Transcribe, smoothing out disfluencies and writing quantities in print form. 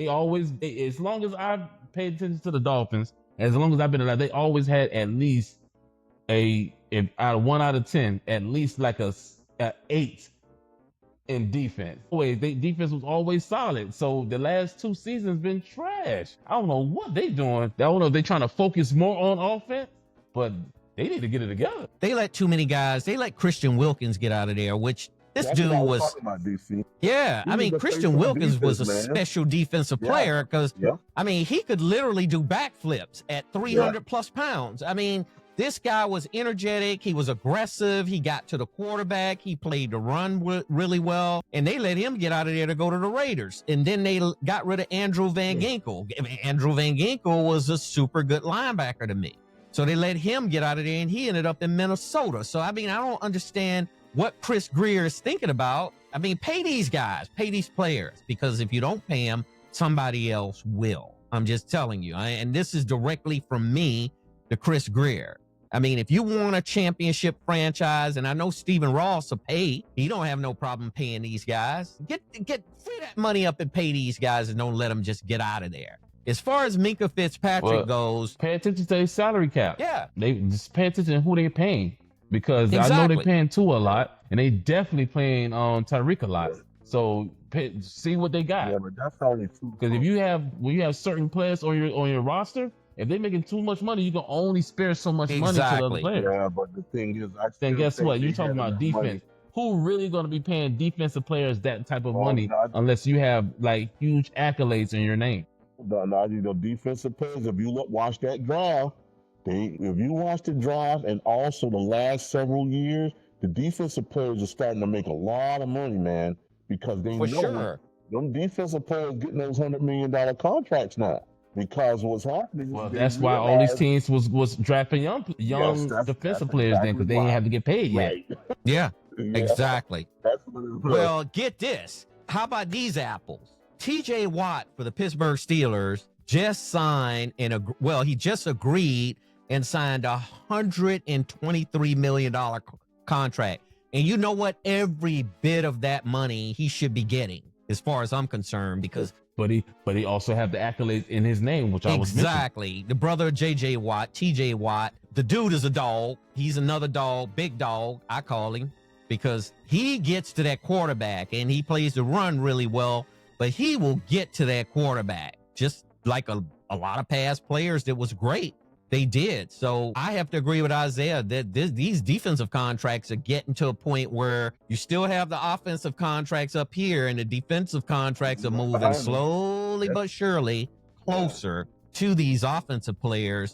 As long as I've paid attention to the Dolphins, as long as I've been alive, they always had at least out of 1 out of 10, at least like a 8 in defense. Defense was always solid. So the last 2 seasons been trash. I don't know what they doing. I don't know if they trying to focus more on offense, but they need to get it together. They let too many guys. They let Christian Wilkins get out of there, which this dude was talking about, DC. Yeah, I mean, Christian Wilkins was a special defensive player because, I mean, he could literally do backflips at 300 plus pounds. I mean, this guy was energetic. He was aggressive. He got to the quarterback. He played the run really well. And they let him get out of there to go to the Raiders. And then they got rid of Andrew Van Ginkel. Andrew Van Ginkel was a super good linebacker to me. So they let him get out of there, and he ended up in Minnesota. So, I mean, I don't understand what Chris Grier is thinking about. I mean, pay these guys, pay these players, because if you don't pay them, somebody else will. I'm just telling you. And this is directly from me to Chris Grier. I mean, if you want a championship franchise, and I know Stephen Ross will pay, he don't have no problem paying these guys. Get free that money up and pay these guys, and don't let them just get out of there. As far as Minka Fitzpatrick goes, pay attention to their salary cap. Yeah, they just pay attention to who they're paying, because I know they're paying Tua a lot, and they definitely paying Tyreek a lot. So see what they got. Yeah, but that's only two. Because when you have certain players on your roster, if they're making too much money, you can only spare so much money to the other players. Yeah, but the thing is, then guess what? You're talking about defense. Money. Who really going to be paying defensive players that type of money unless you have like huge accolades in your name? The defensive players, if you watch that draft, if you watch the draft and also the last several years, the defensive players are starting to make a lot of money, man, because they know them defensive players getting those $100 million contracts now. Because what's happening? Well, that's why all these teams was drafting young defensive players then, because they didn't have to get paid yet. Yeah, exactly. Well, get this. How about these apples? TJ Watt for the Pittsburgh Steelers just signed he just agreed and signed a $123 million contract. And you know what? Every bit of that money he should be getting, as far as I'm concerned, because But he also have the accolades in his name, which I was mentioning. The brother of JJ Watt, TJ Watt. The dude is a dog. He's another dog, big dog, I call him, because he gets to that quarterback and he plays the run really well, but he will get to that quarterback just like a lot of past players that was great. They did. So I have to agree with Isaiah that these defensive contracts are getting to a point where you still have the offensive contracts up here and the defensive contracts are moving slowly but surely closer to these offensive players.